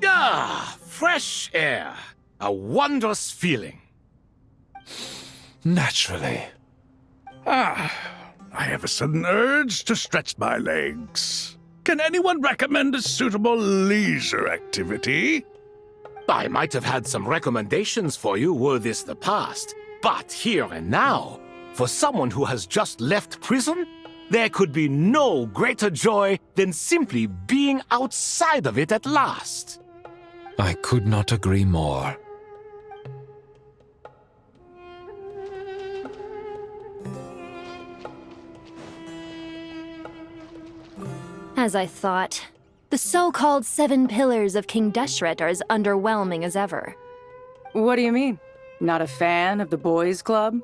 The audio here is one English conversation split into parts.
Ah, fresh air. A wondrous feeling. Naturally. I have a sudden urge to stretch my legs. Can anyone recommend a suitable leisure activity? I might have had some recommendations for you were this the past, but here and now, for someone who has just left prison, there could be no greater joy than simply being outside of it at last. I could not agree more. As I thought, the so-called 7 pillars of King Deshret are as underwhelming as ever. What do you mean? Not a fan of the boys' club?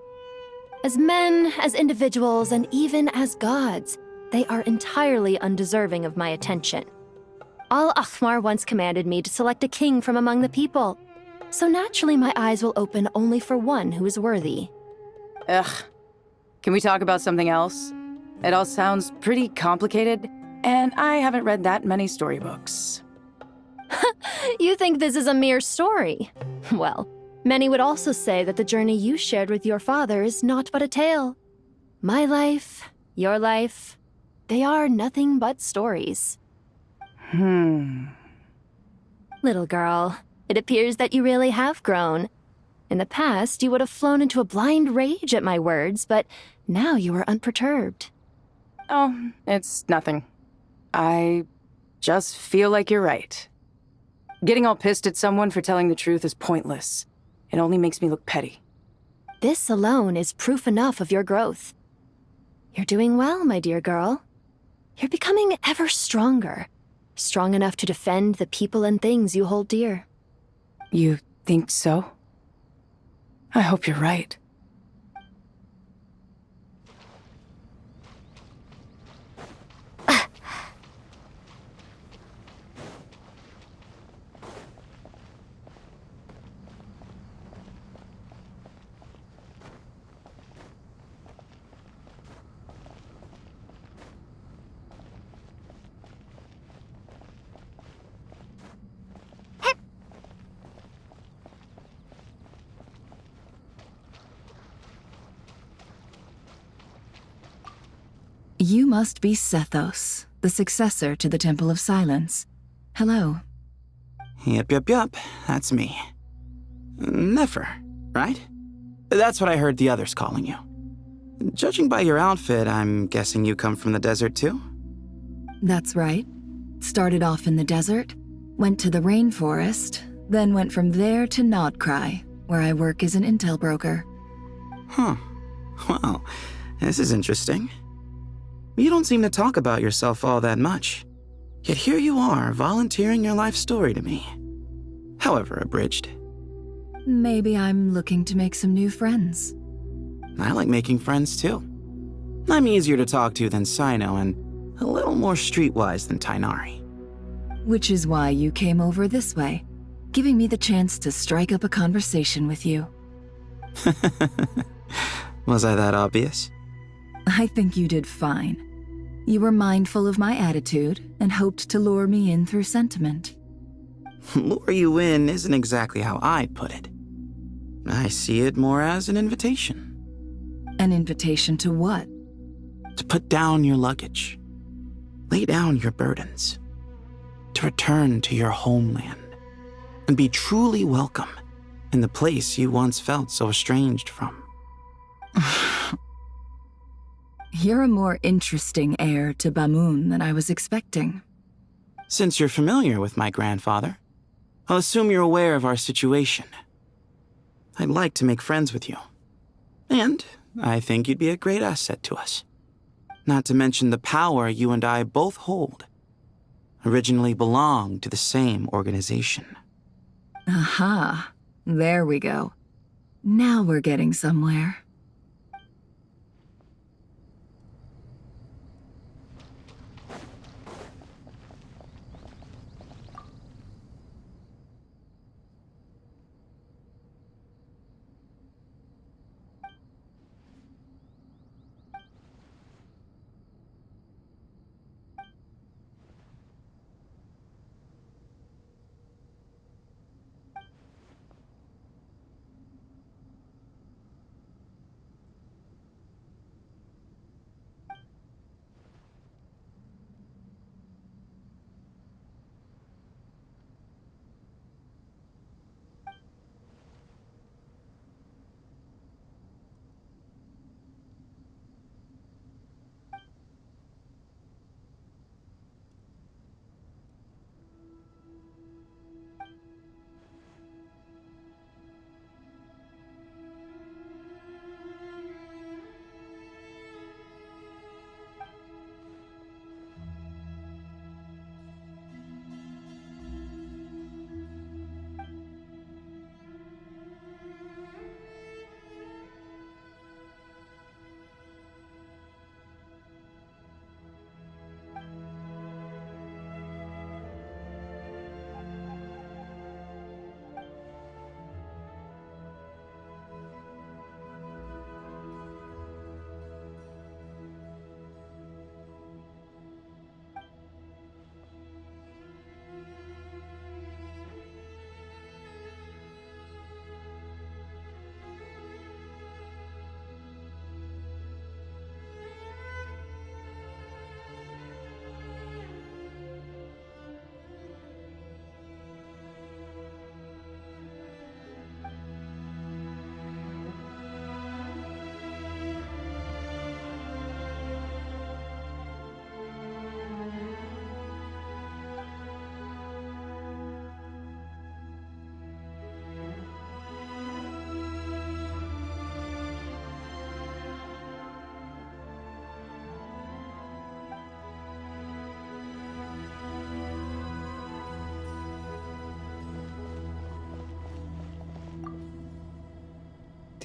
As men, as individuals, and even as gods, they are entirely undeserving of my attention. Al-Ahmar once commanded me to select a king from among the people, so naturally my eyes will open only for one who is worthy. Ugh. Can we talk about something else? It all sounds pretty complicated, and I haven't read that many storybooks. You think this is a mere story? Well, many would also say that the journey you shared with your father is not but a tale. My life, your life, they are nothing but stories. Little girl, it appears that you really have grown. In the past, you would have flown into a blind rage at my words, but now you are unperturbed. Oh, it's nothing. I just feel like you're right. Getting all pissed at someone for telling the truth is pointless. It only makes me look petty. This alone is proof enough of your growth. You're doing well, my dear girl. You're becoming ever stronger. Strong enough to defend the people and things you hold dear. You think so? I hope you're right. You must be Sethos, the successor to the Temple of Silence. Hello. Yup, that's me. Nefer, right? That's what I heard the others calling you. Judging by your outfit, I'm guessing you come from the desert too? That's right. Started off in the desert, went to the rainforest, then went from there to Nodcry, where I work as an intel broker. Huh. Well, this is interesting. You don't seem to talk about yourself all that much. Yet here you are, volunteering your life story to me. However abridged. Maybe I'm looking to make some new friends. I like making friends too. I'm easier to talk to than Sino and a little more streetwise than Tainari. Which is why you came over this way, giving me the chance to strike up a conversation with you. Was I that obvious? I think you did fine. You were mindful of my attitude and hoped to lure me in through sentiment. Lure you in isn't exactly how I'd put it. I see it more as an invitation. An invitation to what? To put down your luggage. Lay down your burdens. To return to your homeland. And be truly welcome in the place you once felt so estranged from. You're a more interesting heir to Bamun than I was expecting. Since you're familiar with my grandfather, I'll assume you're aware of our situation. I'd like to make friends with you. And I think you'd be a great asset to us. Not to mention the power you and I both hold. Originally belonged to the same organization. Aha, there we go. Now we're getting somewhere.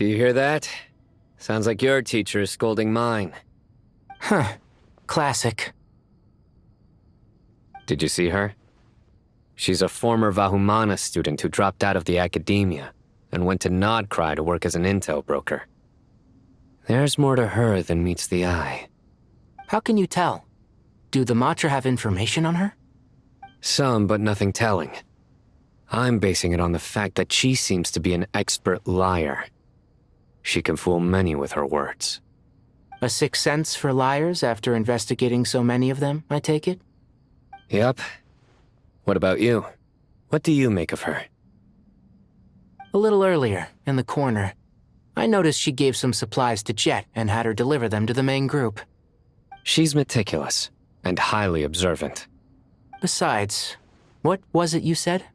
Do you hear that? Sounds like your teacher is scolding mine. Huh. Classic. Did you see her? She's a former Vahumana student who dropped out of the academia and went to Nodcry to work as an intel broker. There's more to her than meets the eye. How can you tell? Do the Matra have information on her? Some, but nothing telling. I'm basing it on the fact that she seems to be an expert liar. She can fool many with her words. A sixth sense for liars after investigating so many of them, I take it? Yep. What about you? What do you make of her? A little earlier, in the corner, I noticed she gave some supplies to Jet and had her deliver them to the main group. She's meticulous and highly observant. Besides, what was it you said?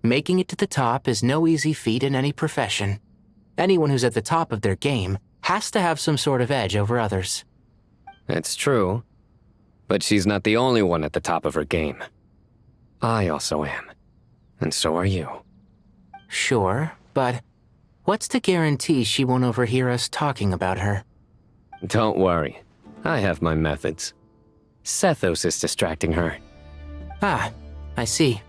Making it to the top is no easy feat in any profession. Anyone who's at the top of their game has to have some sort of edge over others. It's true, but she's not the only one at the top of her game. I also am, and so are you. Sure, but what's to guarantee she won't overhear us talking about her? Don't worry, I have my methods. Sethos is distracting her. Ah, I see.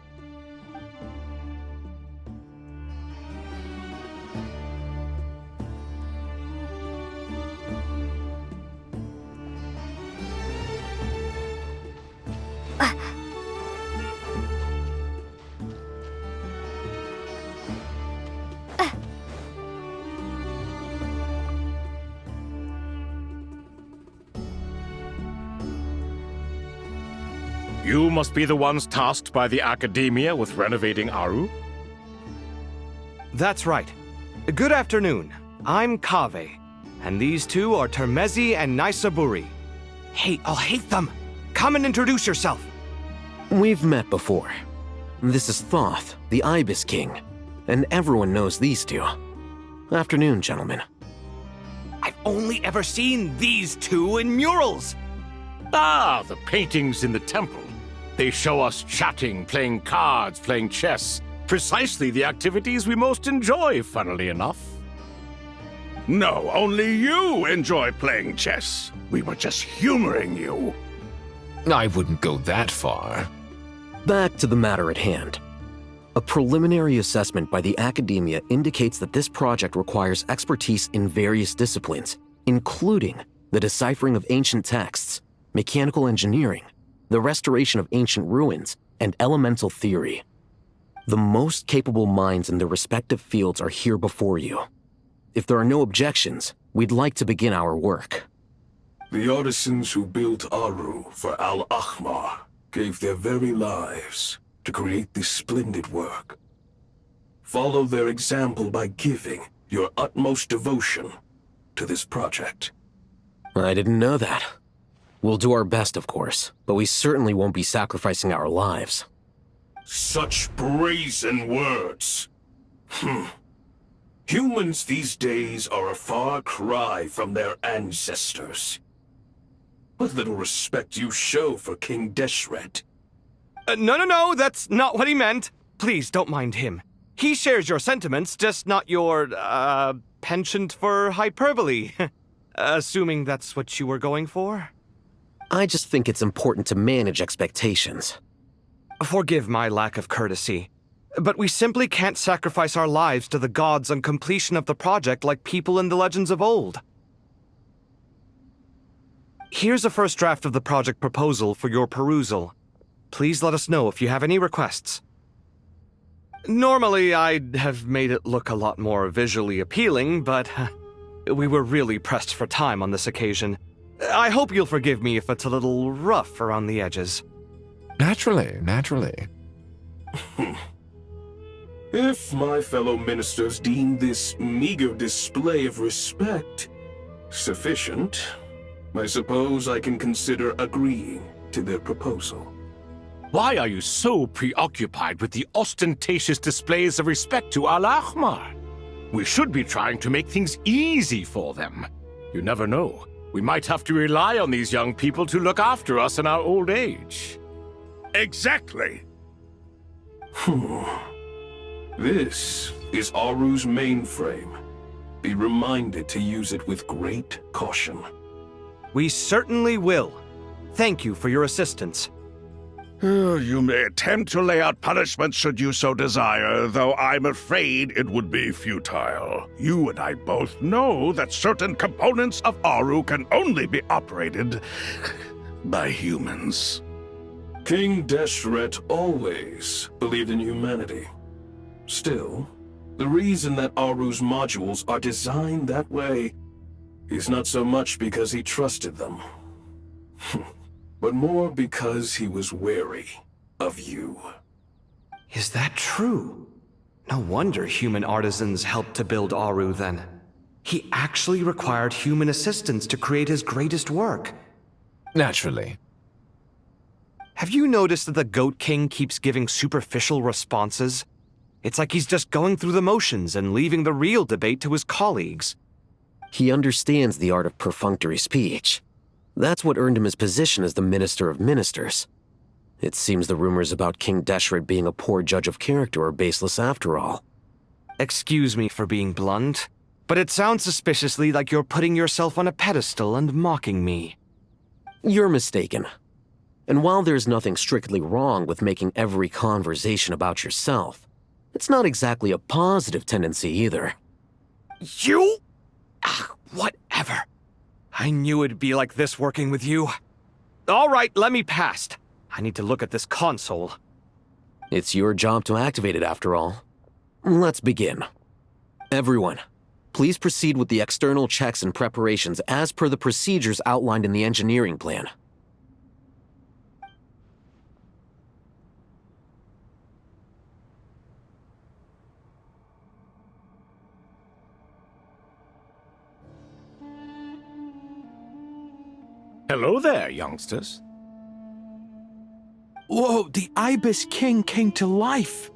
You must be the ones tasked by the Academia with renovating Aru? That's right. Good afternoon. I'm Kave, and these two are Termezi and Naisaburi. Hey, I'll hate them! Come and introduce yourself! We've met before. This is Thoth, the Ibis King, and everyone knows these two. Afternoon, gentlemen. I've only ever seen these two in murals! Ah, the paintings in the temple. They show us chatting, playing cards, playing chess. Precisely the activities we most enjoy, funnily enough. No, only you enjoy playing chess. We were just humoring you. I wouldn't go that far. Back to the matter at hand. A preliminary assessment by the Academia indicates that this project requires expertise in various disciplines, including the deciphering of ancient texts, mechanical engineering, the restoration of ancient ruins, and elemental theory. The most capable minds in their respective fields are here before you. If there are no objections, we'd like to begin our work. The artisans who built Aru for Al-Ahmar gave their very lives to create this splendid work. Follow their example by giving your utmost devotion to this project. I didn't know that. We'll do our best, of course, but we certainly won't be sacrificing our lives. Such brazen words. Humans these days are a far cry from their ancestors. What little respect you show for King Deshret. No, that's not what he meant. Please don't mind him. He shares your sentiments, just not your, penchant for hyperbole. Assuming that's what you were going for? I just think it's important to manage expectations. Forgive my lack of courtesy, but we simply can't sacrifice our lives to the gods on completion of the project like people in the legends of old. Here's a first draft of the project proposal for your perusal. Please let us know if you have any requests. Normally, I'd have made it look a lot more visually appealing, but we were really pressed for time on this occasion. I hope you'll forgive me if it's a little rough around the edges. Naturally. If my fellow ministers deem this meager display of respect sufficient, I suppose I can consider agreeing to their proposal. Why are you so preoccupied with the ostentatious displays of respect to Al-Ahmar? We should be trying to make things easy for them. You never know. We might have to rely on these young people to look after us in our old age. Exactly. This is Aru's mainframe. Be reminded to use it with great caution. We certainly will. Thank you for your assistance. You may attempt to lay out punishment should you so desire, though I'm afraid it would be futile. You and I both know that certain components of Aru can only be operated by humans. King Deshret always believed in humanity. Still, the reason that Aru's modules are designed that way is not so much because he trusted them, but more because he was wary of you. Is that true? No wonder human artisans helped to build Aru then. He actually required human assistance to create his greatest work. Naturally. Have you noticed that the Goat King keeps giving superficial responses? It's like he's just going through the motions and leaving the real debate to his colleagues. He understands the art of perfunctory speech. That's what earned him his position as the Minister of Ministers. It seems the rumors about King Deshret being a poor judge of character are baseless after all. Excuse me for being blunt, but it sounds suspiciously like you're putting yourself on a pedestal and mocking me. You're mistaken. And while there's nothing strictly wrong with making every conversation about yourself, it's not exactly a positive tendency either. You? Whatever. I knew it'd be like this working with you. All right, let me past. I need to look at this console. It's your job to activate it after all. Let's begin. Everyone, please proceed with the external checks and preparations as per the procedures outlined in the engineering plan. Hello there, youngsters. Whoa, the Ibis King came to life.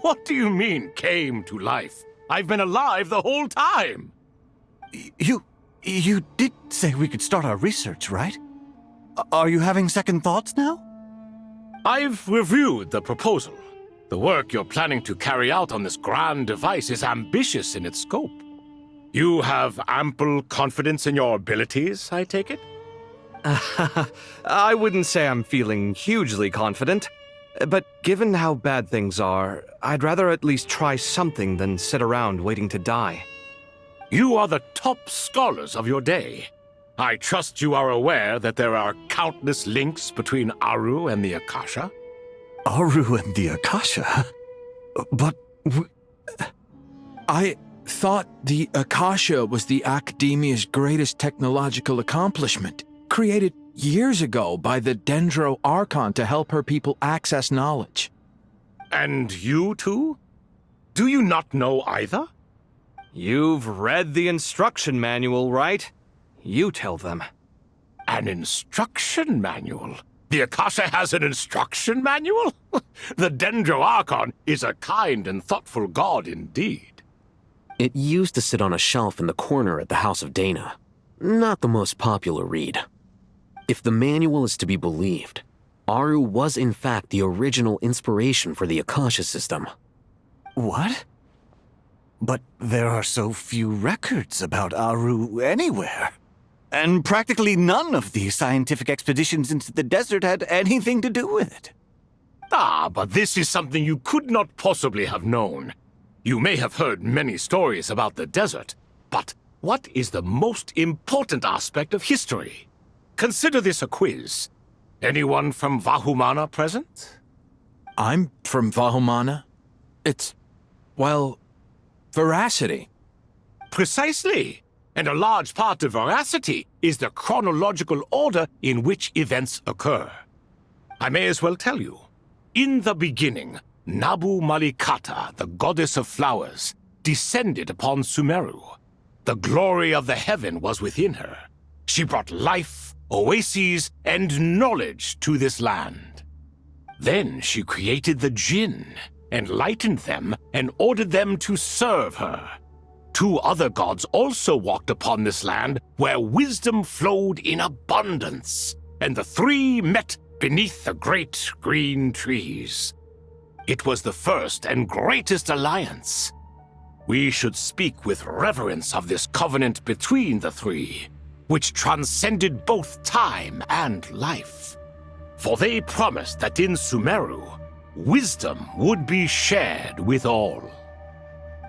What do you mean, came to life? I've been alive the whole time. You did say we could start our research, right? Are you having second thoughts now? I've reviewed the proposal. The work you're planning to carry out on this grand device is ambitious in its scope. You have ample confidence in your abilities, I take it? I wouldn't say I'm feeling hugely confident, but given how bad things are, I'd rather at least try something than sit around waiting to die. You are the top scholars of your day. I trust you are aware that there are countless links between Aru and the Akasha? Aru and the Akasha? But I thought the Akasha was the Academia's greatest technological accomplishment, created years ago by the Dendro Archon to help her people access knowledge. And you too? Do you not know either? You've read the instruction manual, right? You tell them. An instruction manual? The Akasha has an instruction manual? The Dendro Archon is a kind and thoughtful god indeed. It used to sit on a shelf in the corner at the House of Dana. Not the most popular read. If the manual is to be believed, Aru was in fact the original inspiration for the Akasha system. What? But there are so few records about Aru anywhere. And practically none of the scientific expeditions into the desert had anything to do with it. Ah, but this is something you could not possibly have known. You may have heard many stories about the desert, but what is the most important aspect of history? Consider this a quiz. Anyone from Vahumana present? I'm from Vahumana. It's, well, veracity. Precisely. And a large part of veracity is the chronological order in which events occur. I may as well tell you. In the beginning, Nabu Malikata, the goddess of flowers, descended upon Sumeru. The glory of the heaven was within her. She brought life, oases, and knowledge to this land. Then she created the Jinn, enlightened them, and ordered them to serve her. Two other gods also walked upon this land where wisdom flowed in abundance, and the three met beneath the great green trees. It was the first and greatest alliance. We should speak with reverence of this covenant between the three, which transcended both time and life. For they promised that in Sumeru, wisdom would be shared with all.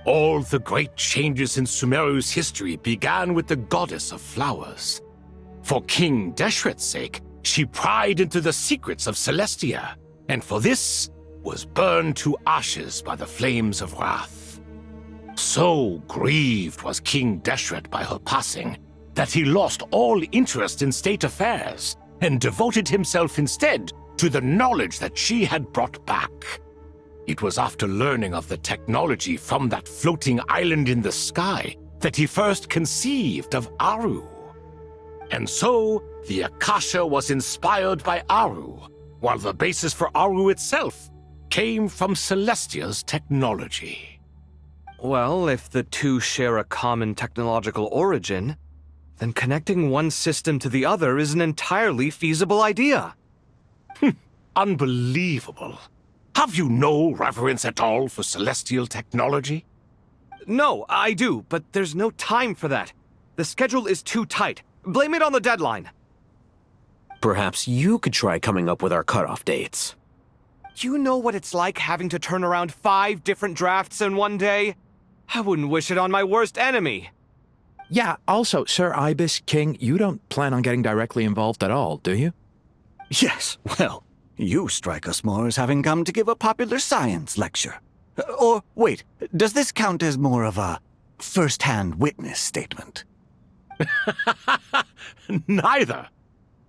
All the great changes in Sumeru's history began with the goddess of flowers. For King Deshret's sake, she pried into the secrets of Celestia, and for this was burned to ashes by the flames of wrath. So grieved was King Deshret by her passing that he lost all interest in state affairs and devoted himself instead to the knowledge that she had brought back. It was after learning of the technology from that floating island in the sky that he first conceived of Aru. And so, the Akasha was inspired by Aru, while the basis for Aru itself came from Celestia's technology. Well, if the two share a common technological origin, then connecting one system to the other is an entirely feasible idea. Unbelievable. Have you no reverence at all for celestial technology? No, I do, but there's no time for that. The schedule is too tight. Blame it on the deadline. Perhaps you could try coming up with our cutoff dates. You know what it's like having to turn around 5 different drafts in one day? I wouldn't wish it on my worst enemy. Yeah, also, Sir Ibis King, you don't plan on getting directly involved at all, do you? Yes, well, you strike us more as having come to give a popular science lecture. Or, wait, does this count as more of a first-hand witness statement? Neither.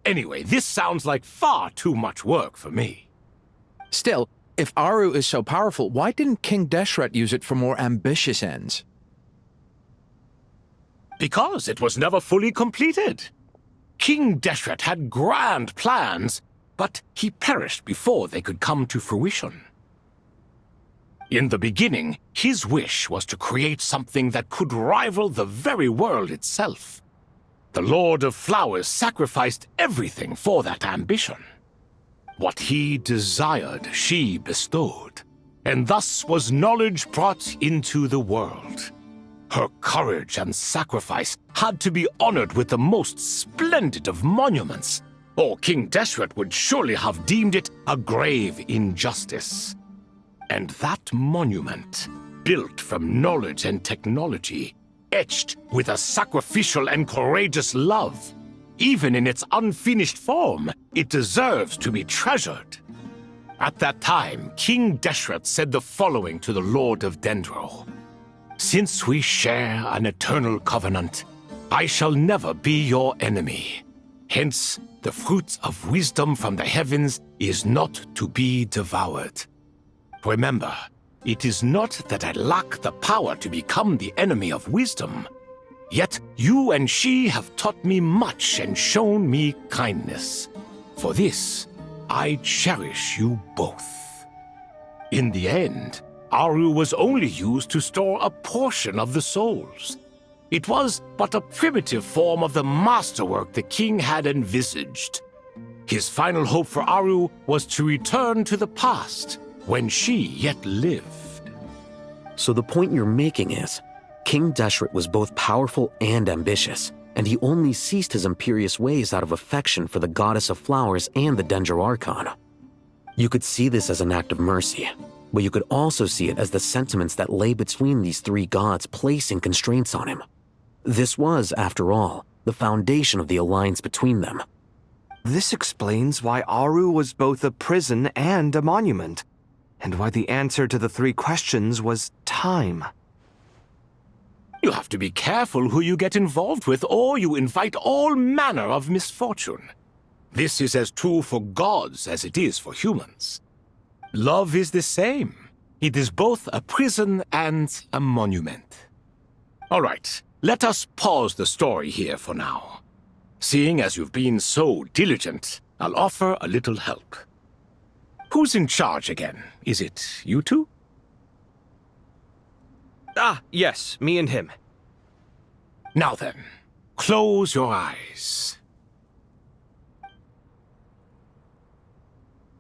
Anyway, this sounds like far too much work for me. Still, if Aru is so powerful, why didn't King Deshret use it for more ambitious ends? Because it was never fully completed. King Deshret had grand plans, but he perished before they could come to fruition. In the beginning, his wish was to create something that could rival the very world itself. The Lord of Flowers sacrificed everything for that ambition. What he desired, she bestowed, and thus was knowledge brought into the world. Her courage and sacrifice had to be honored with the most splendid of monuments, or King Deshret would surely have deemed it a grave injustice. And that monument, built from knowledge and technology, etched with a sacrificial and courageous love, even in its unfinished form, it deserves to be treasured. At that time, King Deshret said the following to the Lord of Dendro. Since we share an eternal covenant, I shall never be your enemy. Hence, the fruit of wisdom from the heavens is not to be devoured. Remember, it is not that I lack the power to become the enemy of wisdom. Yet you and she have taught me much and shown me kindness. For this, I cherish you both. In the end, Aru was only used to store a portion of the souls. It was but a primitive form of the masterwork the king had envisaged. His final hope for Aru was to return to the past, when she yet lived. So the point you're making is, King Deshret was both powerful and ambitious, and he only ceased his imperious ways out of affection for the goddess of flowers and the Dendro Archon. You could see this as an act of mercy, but you could also see it as the sentiments that lay between these three gods placing constraints on him. This was, after all, the foundation of the alliance between them. This explains why Aru was both a prison and a monument, and why the answer to the 3 questions was time. You have to be careful who you get involved with, or you invite all manner of misfortune. This is as true for gods as it is for humans. Love is the same. It is both a prison and a monument. All right, let us pause the story here for now. Seeing as you've been so diligent, I'll offer a little help. Who's in charge again? Is it you two? Ah, yes, me and him. Now then, close your eyes.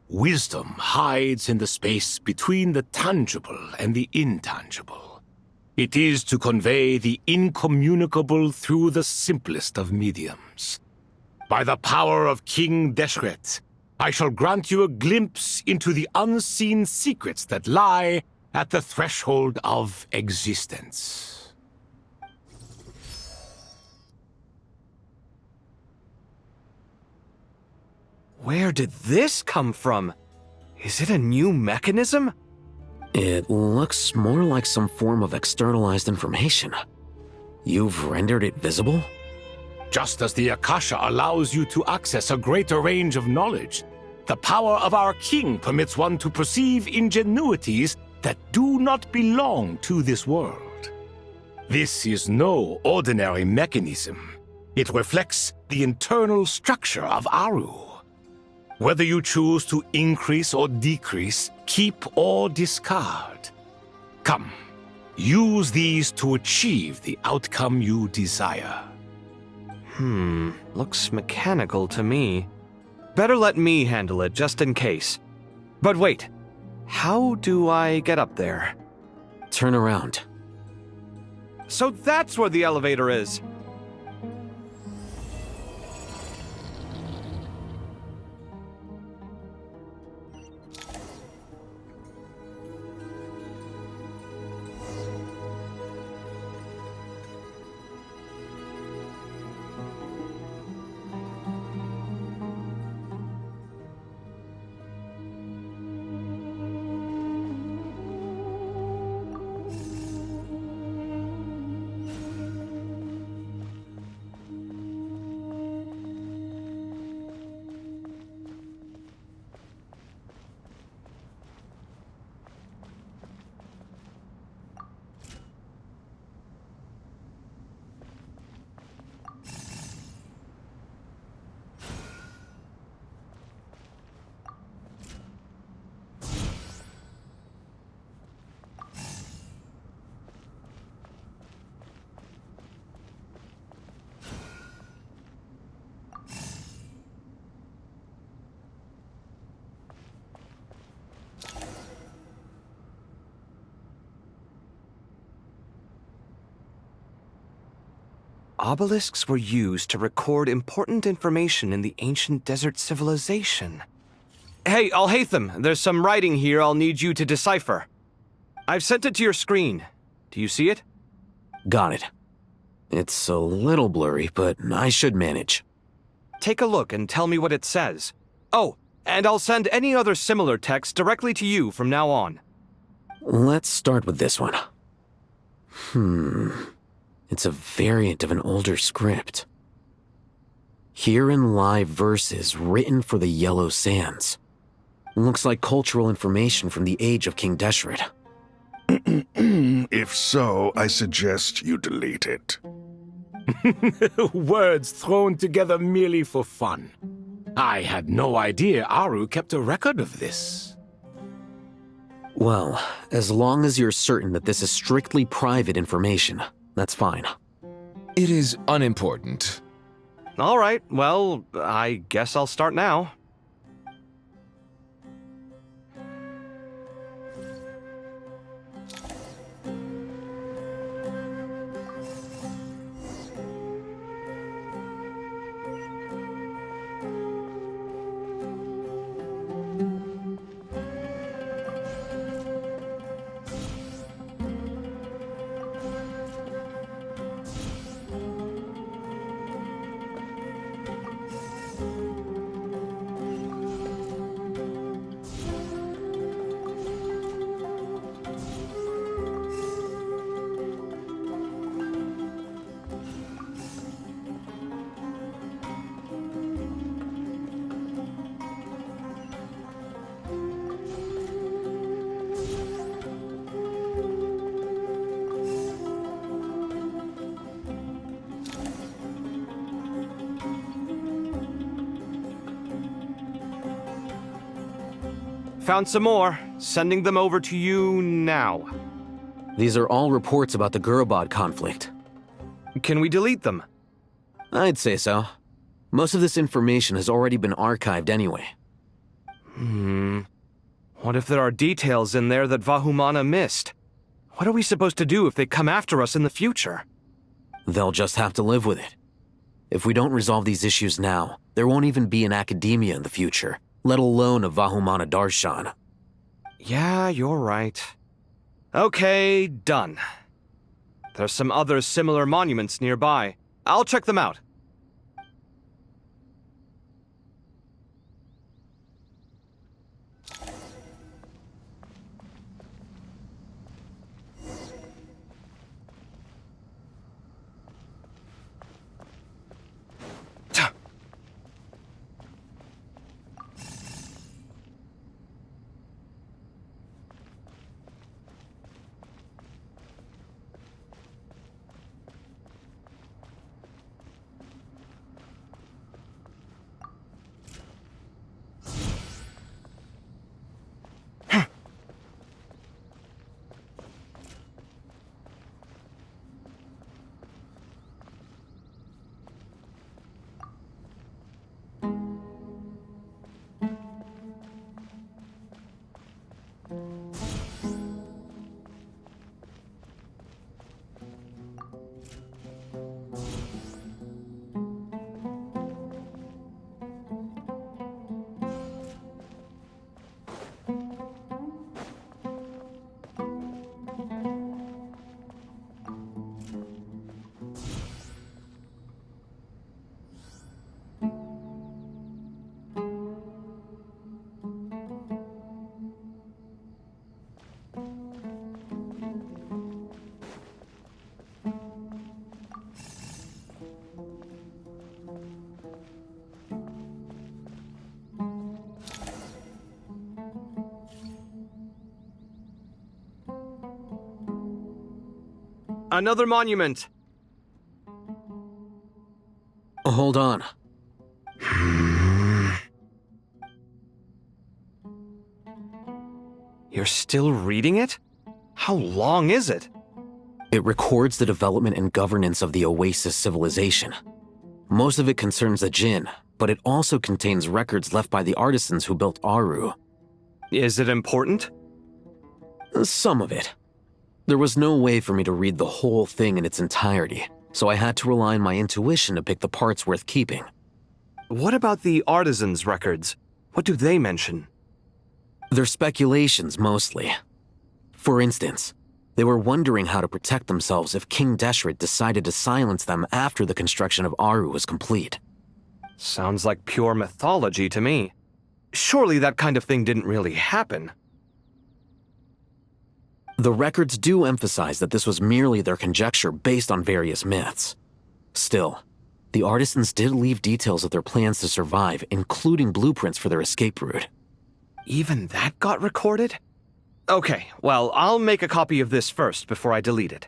Wisdom hides in the space between the tangible and the intangible. It is to convey the incommunicable through the simplest of mediums. By the power of King Deshret, I shall grant you a glimpse into the unseen secrets that lie at the threshold of existence. Where did this come from? Is it a new mechanism? It looks more like some form of externalized information. You've rendered it visible? Just as the Akasha allows you to access a greater range of knowledge, the power of our king permits one to perceive ingenuities that do not belong to this world. This is no ordinary mechanism. It reflects the internal structure of Aru. Whether you choose to increase or decrease, keep or discard. Come, use these to achieve the outcome you desire. Looks mechanical to me. Better let me handle it, just in case. But wait, how do I get up there? Turn around. So that's where the elevator is. Obelisks were used to record important information in the ancient desert civilization. Hey, Alhaitham, there's some writing here I'll need you to decipher. I've sent it to your screen. Do you see it? Got it. It's a little blurry, but I should manage. Take a look and tell me what it says. Oh, and I'll send any other similar text directly to you from now on. Let's start with this one. It's a variant of an older script. Herein lie verses written for the Yellow Sands. Looks like cultural information from the age of King Deshret. If so, I suggest you delete it. Words thrown together merely for fun. I had no idea Aru kept a record of this. Well, as long as you're certain that this is strictly private information, that's fine. It is unimportant. All right, well, I guess I'll start now. Found some more. Sending them over to you now. These are all reports about the Gurubad conflict. Can we delete them? I'd say so. Most of this information has already been archived anyway. What if there are details in there that Vahumana missed? What are we supposed to do if they come after us in the future? They'll just have to live with it. If we don't resolve these issues now, there won't even be an academia in the future, let alone a Vahumana Darshan. Yeah, you're right. Okay, done. There's some other similar monuments nearby. I'll check them out. Another monument! Hold on. You're still reading it? How long is it? It records the development and governance of the Oasis civilization. Most of it concerns the Jinn, but it also contains records left by the artisans who built Aru. Is it important? Some of it. There was no way for me to read the whole thing in its entirety, so I had to rely on my intuition to pick the parts worth keeping. What about the artisans' records? What do they mention? They're speculations, mostly. For instance, they were wondering how to protect themselves if King Deshret decided to silence them after the construction of Aru was complete. Sounds like pure mythology to me. Surely that kind of thing didn't really happen. The records do emphasize that this was merely their conjecture based on various myths. Still, the artisans did leave details of their plans to survive, including blueprints for their escape route. Even that got recorded? Okay, well, I'll make a copy of this first before I delete it.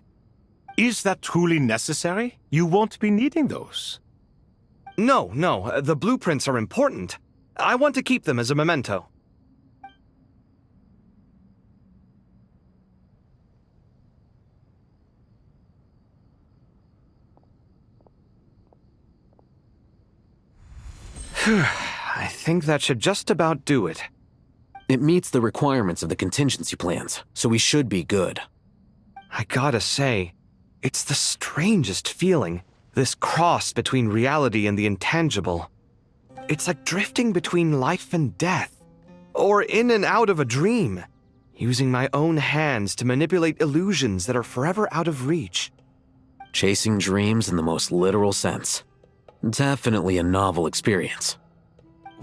Is that truly necessary? You won't be needing those. No, the blueprints are important. I want to keep them as a memento. I think that should just about do it. It meets the requirements of the contingency plans, so we should be good. I gotta say, it's the strangest feeling, this cross between reality and the intangible. It's like drifting between life and death, or in and out of a dream, using my own hands to manipulate illusions that are forever out of reach. Chasing dreams in the most literal sense. Definitely a novel experience.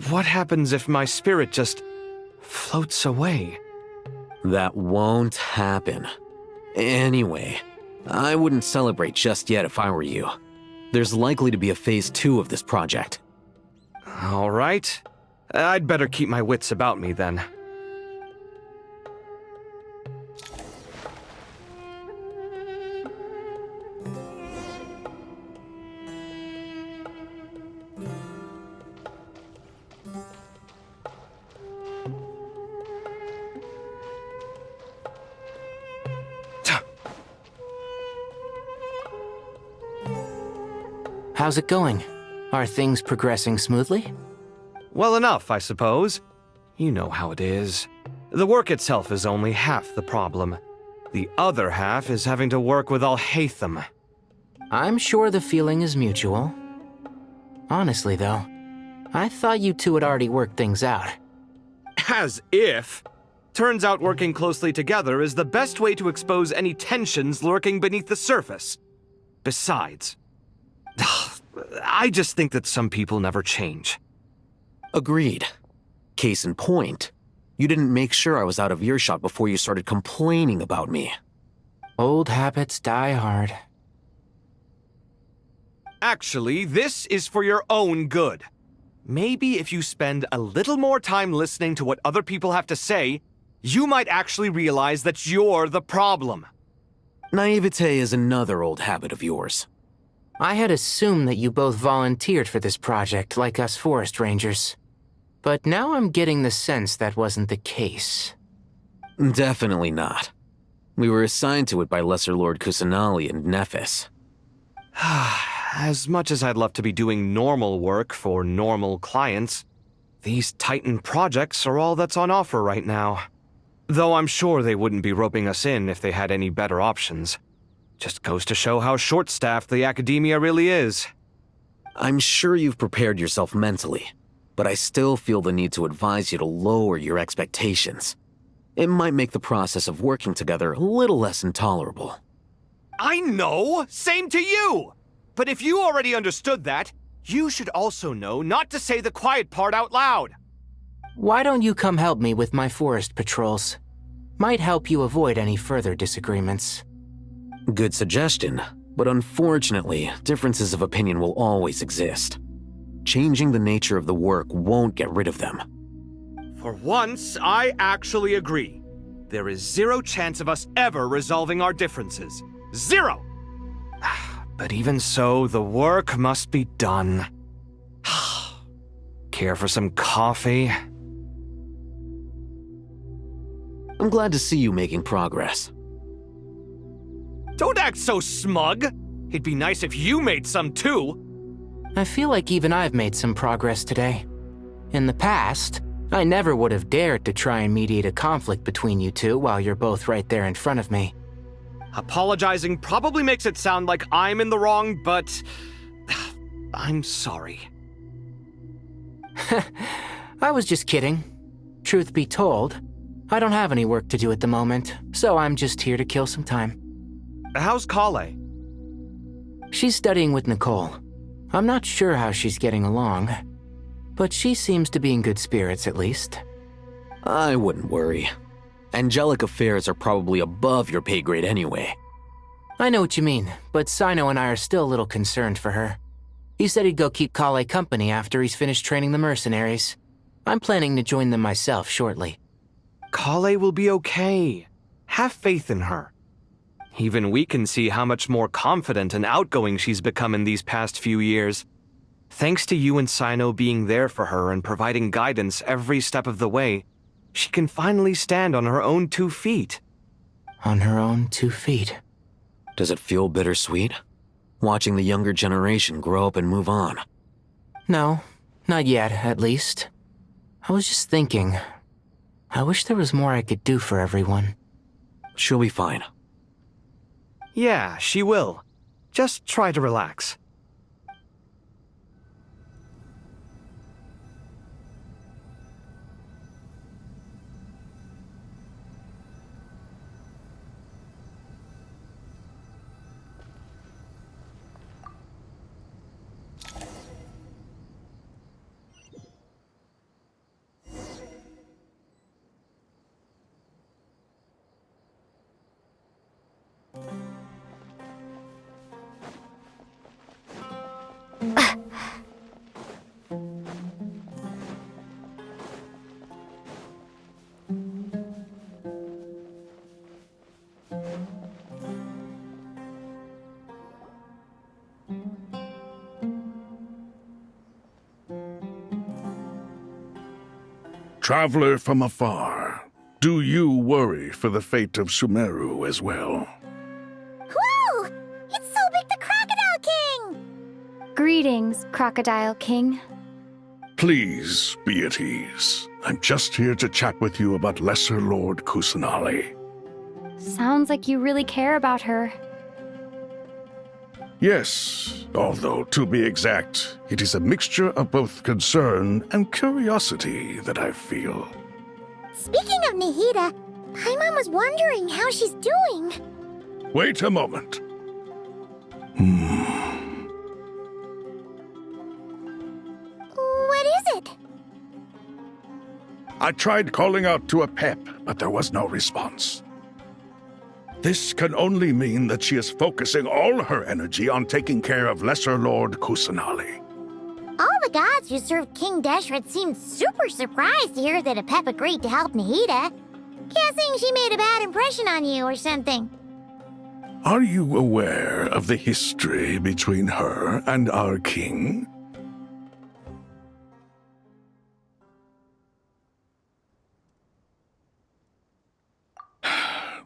What happens if my spirit just floats away? That won't happen. Anyway, I wouldn't celebrate just yet if I were you. There's likely to be a phase 2 of this project. All right. I'd better keep my wits about me then. How's it going? Are things progressing smoothly? Well enough, I suppose. You know how it is. The work itself is only half the problem. The other half is having to work with Al-Haytham. I'm sure the feeling is mutual. Honestly, though, I thought you two had already worked things out. As if. Turns out working closely together is the best way to expose any tensions lurking beneath the surface. Besides, I just think that some people never change. Agreed. Case in point, you didn't make sure I was out of earshot before you started complaining about me. Old habits die hard. Actually, this is for your own good. Maybe if you spend a little more time listening to what other people have to say, you might actually realize that you're the problem. Naivete is another old habit of yours. I had assumed that you both volunteered for this project, like us forest rangers. But now I'm getting the sense that wasn't the case. Definitely not. We were assigned to it by Lesser Lord Kusanali and Nephis. As much as I'd love to be doing normal work for normal clients, these Titan projects are all that's on offer right now. Though I'm sure they wouldn't be roping us in if they had any better options. Just goes to show how short-staffed the academia really is. I'm sure you've prepared yourself mentally, but I still feel the need to advise you to lower your expectations. It might make the process of working together a little less intolerable. I know! Same to you! But if you already understood that, you should also know not to say the quiet part out loud. Why don't you come help me with my forest patrols? Might help you avoid any further disagreements. Good suggestion, but unfortunately, differences of opinion will always exist. Changing the nature of the work won't get rid of them. For once, I actually agree. There is zero chance of us ever resolving our differences. Zero! But even so, the work must be done. Care for some coffee? I'm glad to see you making progress. Don't act so smug! It'd be nice if you made some too! I feel like even I've made some progress today. In the past, I never would have dared to try and mediate a conflict between you two while you're both right there in front of me. Apologizing probably makes it sound like I'm in the wrong, but I'm sorry. I was just kidding. Truth be told, I don't have any work to do at the moment, so I'm just here to kill some time. How's Kale? She's studying with Nicole. I'm not sure how she's getting along, but she seems to be in good spirits at least. I wouldn't worry. Angelic affairs are probably above your pay grade anyway. I know what you mean, but Sino and I are still a little concerned for her. He said he'd go keep Kale company after he's finished training the mercenaries. I'm planning to join them myself shortly. Kale will be okay. Have faith in her. Even we can see how much more confident and outgoing she's become in these past few years. Thanks to you and Sino being there for her and providing guidance every step of the way, she can finally stand on her own 2 feet. On her own 2 feet. Does it feel bittersweet? Watching the younger generation grow up and move on? No, not yet, at least. I was just thinking, I wish there was more I could do for everyone. She'll be fine. Yeah, she will. Just try to relax. Traveler from afar, do you worry for the fate of Sumeru as well? Whoa! It's so big the Crocodile King! Greetings, Crocodile King. Please be at ease. I'm just here to chat with you about Lesser Lord Kusanali. Sounds like you really care about her. Yes, although to be exact, it is a mixture of both concern and curiosity that I feel. Speaking of Nahida, Paimon was wondering how she's doing. Wait a moment. What is it? I tried calling out to a pep, but there was no response. This can only mean that she is focusing all her energy on taking care of Lesser Lord Kusanali. All the gods who served King Deshret seemed super surprised to hear that Apep agreed to help Nahida. Guessing she made a bad impression on you or something. Are you aware of the history between her and our king?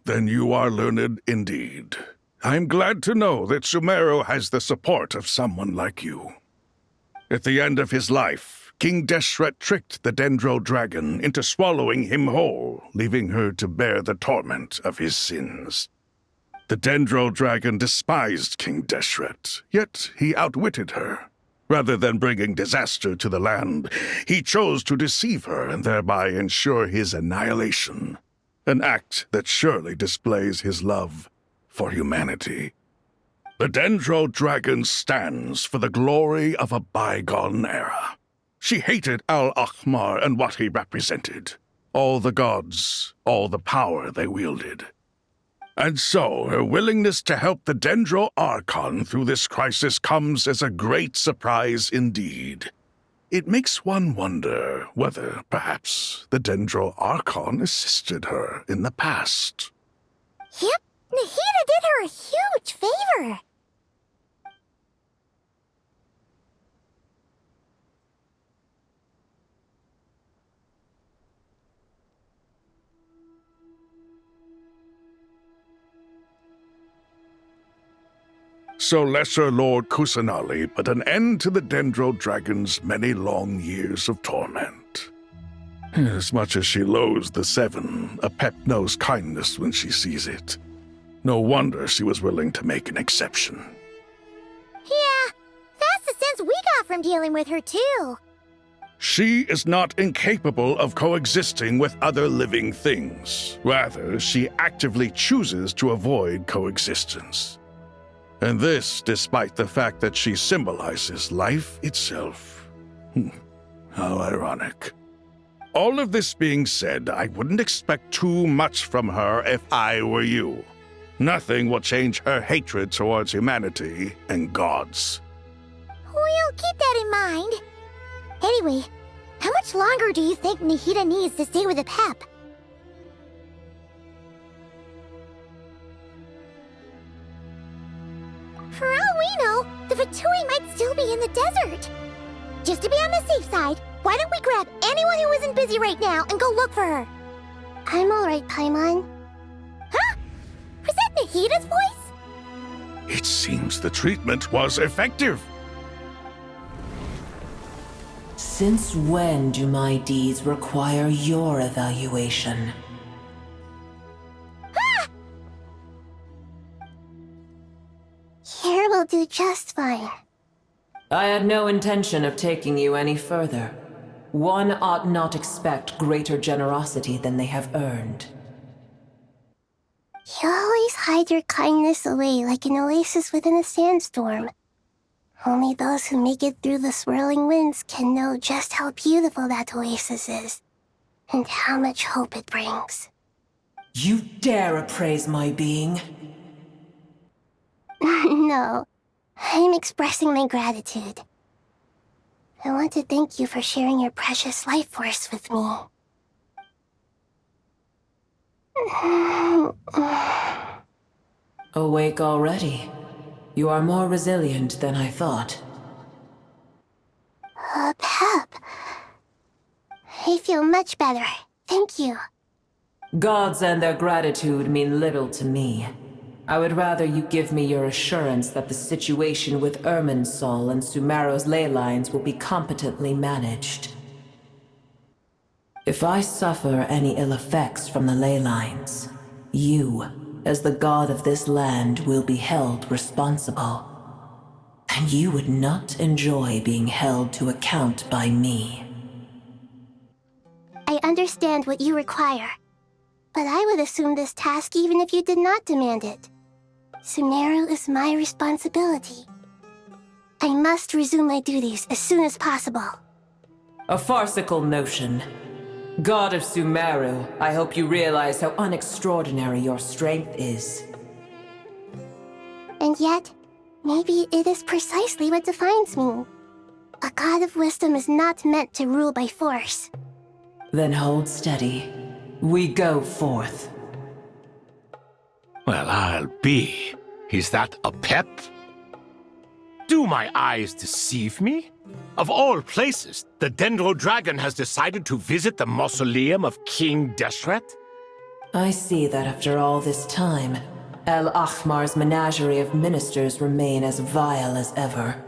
Then you are learned indeed. I'm glad to know that Sumeru has the support of someone like you. At the end of his life, King Deshret tricked the Dendro Dragon into swallowing him whole, leaving her to bear the torment of his sins. The Dendro Dragon despised King Deshret, yet he outwitted her. Rather than bringing disaster to the land, he chose to deceive her and thereby ensure his annihilation. An act that surely displays his love for humanity. The Dendro Dragon stands for the glory of a bygone era. She hated Al-Ahmar and what he represented. All the gods, all the power they wielded. And so, her willingness to help the Dendro Archon through this crisis comes as a great surprise indeed. It makes one wonder whether, perhaps, the Dendro Archon assisted her in the past. Yep, Nahida did her a huge favor. So Lesser Lord Kusanali put an end to the Dendro Dragon's many long years of torment. As much as she loathes the Seven, Apep knows kindness when she sees it. No wonder she was willing to make an exception. Yeah, that's the sense we got from dealing with her too. She is not incapable of coexisting with other living things. Rather, she actively chooses to avoid coexistence. And this despite the fact that she symbolizes life itself. How ironic. All of this being said, I wouldn't expect too much from her if I were you. Nothing will change her hatred towards humanity and gods. We'll keep that in mind. Anyway, how much longer do you think Nahida needs to stay with Apep? For all we know, the Fatui might still be in the desert. Just to be on the safe side, why don't we grab anyone who isn't busy right now and go look for her? I'm alright, Paimon. Huh? Was that Nahida's voice? It seems the treatment was effective. Since when do my deeds require your evaluation? Here will do just fine. I had no intention of taking you any further. One ought not expect greater generosity than they have earned. You always hide your kindness away like an oasis within a sandstorm. Only those who make it through the swirling winds can know just how beautiful that oasis is, and how much hope it brings. You dare appraise my being? No, I'm expressing my gratitude. I want to thank you for sharing your precious life force with me. Awake already? You are more resilient than I thought. Pep. I feel much better. Thank you. Gods and their gratitude mean little to me. I would rather you give me your assurance that the situation with Irminsul and Sumeru's ley lines will be competently managed. If I suffer any ill effects from the ley lines, You, as the god of this land, will be held responsible. And you would not enjoy being held to account by me. I understand what you require, but I would assume this task even if you did not demand it. Sumeru is my responsibility. I must resume my duties as soon as possible. A farcical notion. God of Sumeru, I hope you realize how unextraordinary your strength is. And yet, maybe it is precisely what defines me. A god of wisdom is not meant to rule by force. Then hold steady. We go forth. Well, I'll be. Is that a pep? Do my eyes deceive me? Of all places, the Dendro Dragon has decided to visit the mausoleum of King Deshret? I see that after all this time, El Ahmar's menagerie of ministers remain as vile as ever.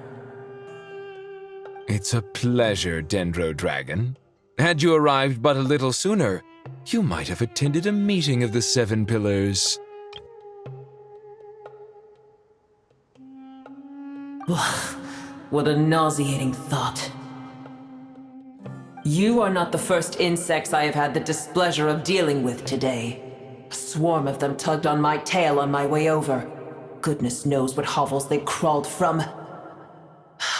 It's a pleasure, Dendro Dragon. Had you arrived but a little sooner, you might have attended a meeting of the Seven Pillars. What a nauseating thought. You are not the first insects I have had the displeasure of dealing with today. A swarm of them tugged on my tail on my way over. Goodness knows what hovels they crawled from.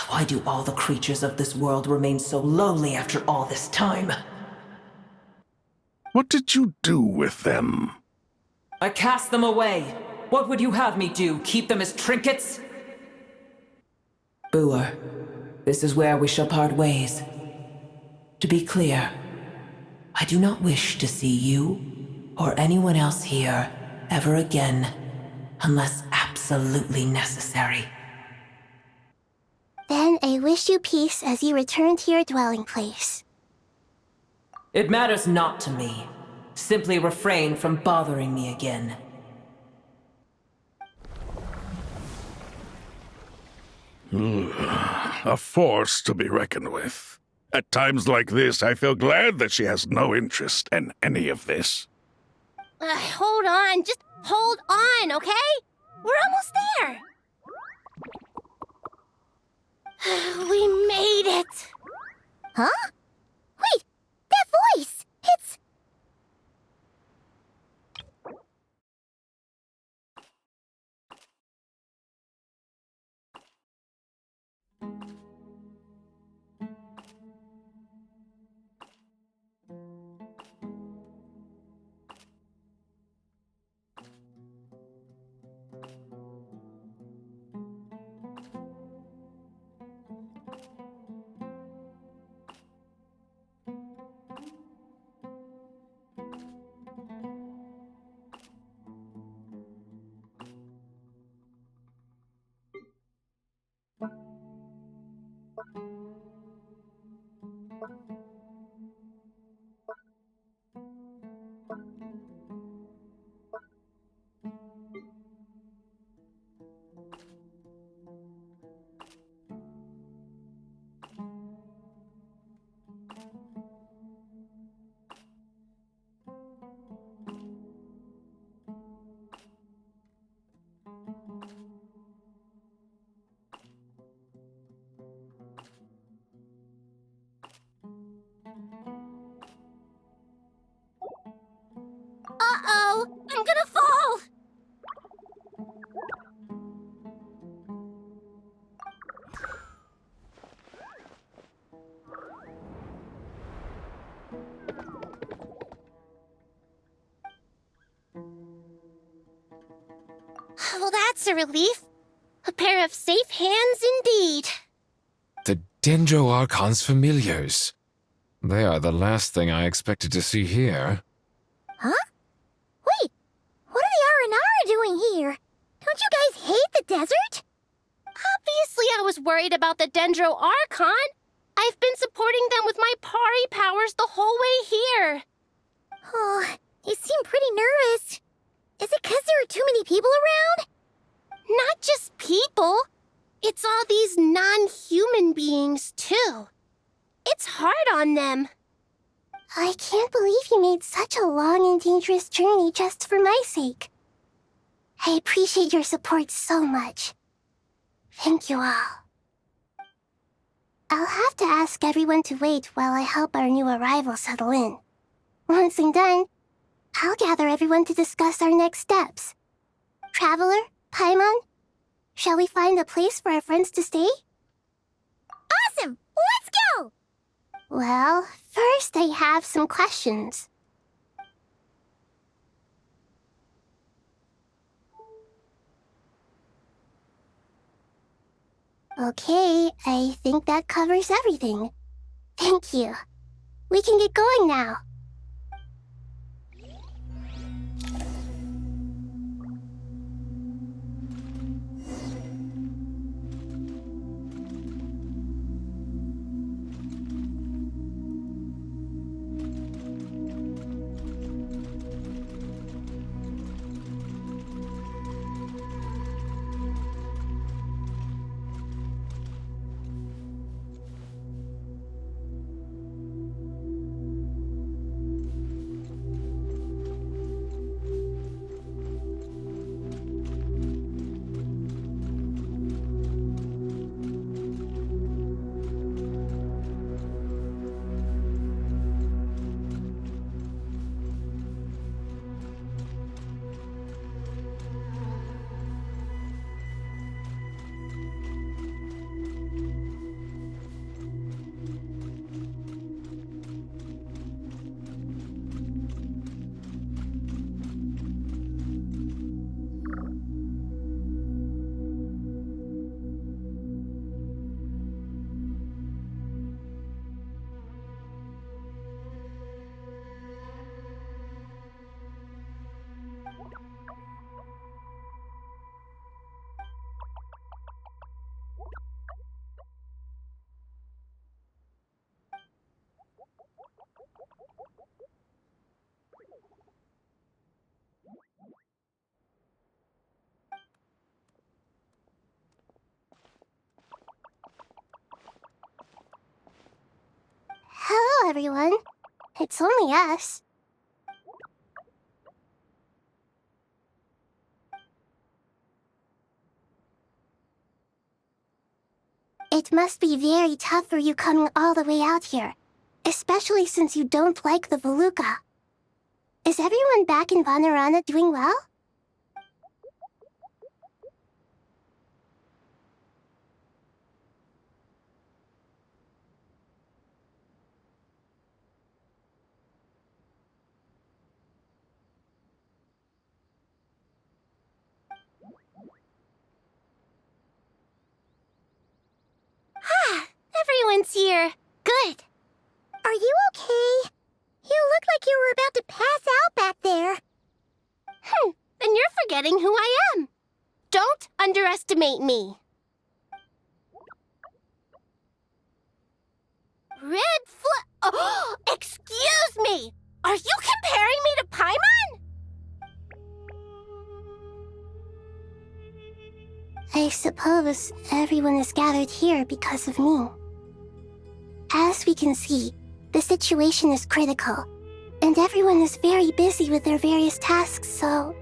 Why do all the creatures of this world remain so lowly after all this time? What did you do with them? I cast them away. What would you have me do? Keep them as trinkets? Boer, this is where we shall part ways. To be clear, I do not wish to see you or anyone else here ever again, unless absolutely necessary. Then I wish you peace as you return to your dwelling place. It matters not to me. Simply refrain from bothering me again. A force to be reckoned with. At times like this, I feel glad that she has no interest in any of this. Hold on, just hold on, okay? We're almost there. We made it. Huh? Wait, that voice! It's... Uh-oh! I'm gonna fall! Well, that's a relief. A pair of safe hands indeed. The Dendro Archon's familiars. They are the last thing I expected to see here. Huh? Wait, what are the Aranara doing here? Don't you guys hate the desert? Obviously I was worried about the Dendro Archon. I've been supporting them with my Pari powers the whole way here. Oh, you seem pretty nervous. Is it because there are too many people around? Not just people. It's all these non-human beings, too. It's hard on them. I can't believe you made such a long and dangerous journey just for my sake. I appreciate your support so much. Thank you all. I'll have to ask everyone to wait while I help our new arrival settle in. Once I'm done, I'll gather everyone to discuss our next steps. Traveler, Paimon, shall we find a place for our friends to stay? Awesome! Let's go! Well, first I have some questions. Okay, I think that covers everything. Thank you. We can get going now. Hello, everyone. It's only us. It must be very tough for you coming all the way out here, especially since you don't like the Voluka. Is everyone back in Vanarana doing well? Everyone's here. Good. Are you okay? You look like you were about to pass out back there. Then you're forgetting who I am. Don't underestimate me. Oh, excuse me! Are you comparing me to Paimon? I suppose everyone is gathered here because of me. As we can see, the situation is critical, and everyone is very busy with their various tasks, so...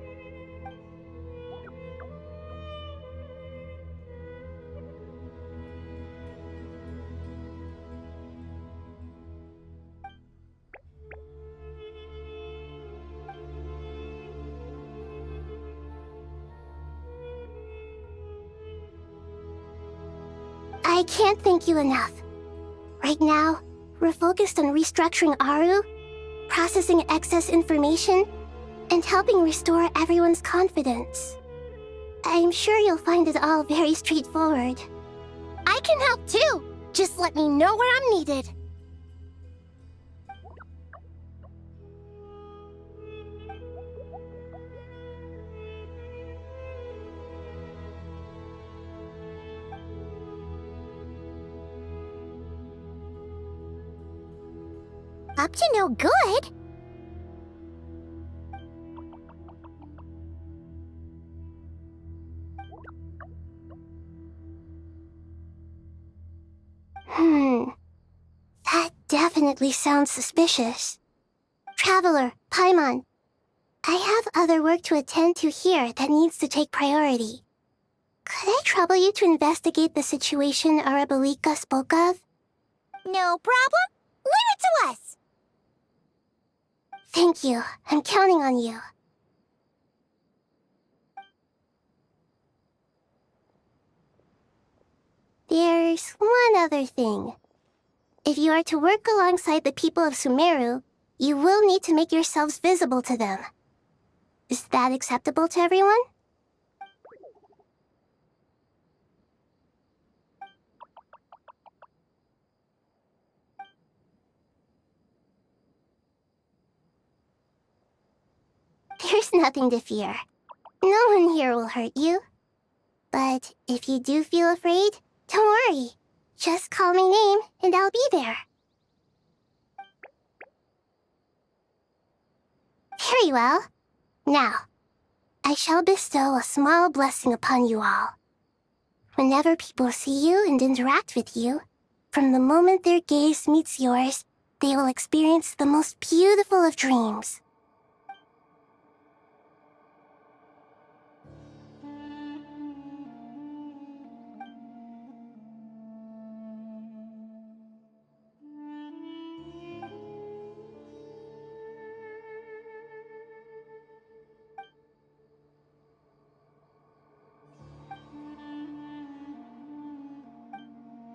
I can't thank you enough. Right now, we're focused on restructuring Aru, processing excess information, and helping restore everyone's confidence. I'm sure you'll find it all very straightforward. I can help too! Just let me know where I'm needed. Up to no good? That definitely definitely sounds suspicious. Traveler, Paimon, I have other work to attend to here that needs to take priority. Could I trouble you to investigate the situation Arabalika spoke of? No problem. Leave it to us. Thank you. I'm counting on you. There's one other thing. If you are to work alongside the people of Sumeru, you will need to make yourselves visible to them. Is that acceptable to everyone? There's nothing to fear. No one here will hurt you. But if you do feel afraid, don't worry. Just call my name and I'll be there. Very well. Now, I shall bestow a small blessing upon you all. Whenever people see you and interact with you, from the moment their gaze meets yours, they will experience the most beautiful of dreams.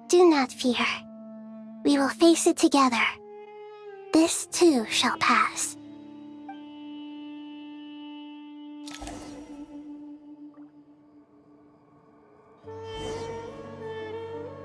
Do not fear. We will face it together. This too shall pass.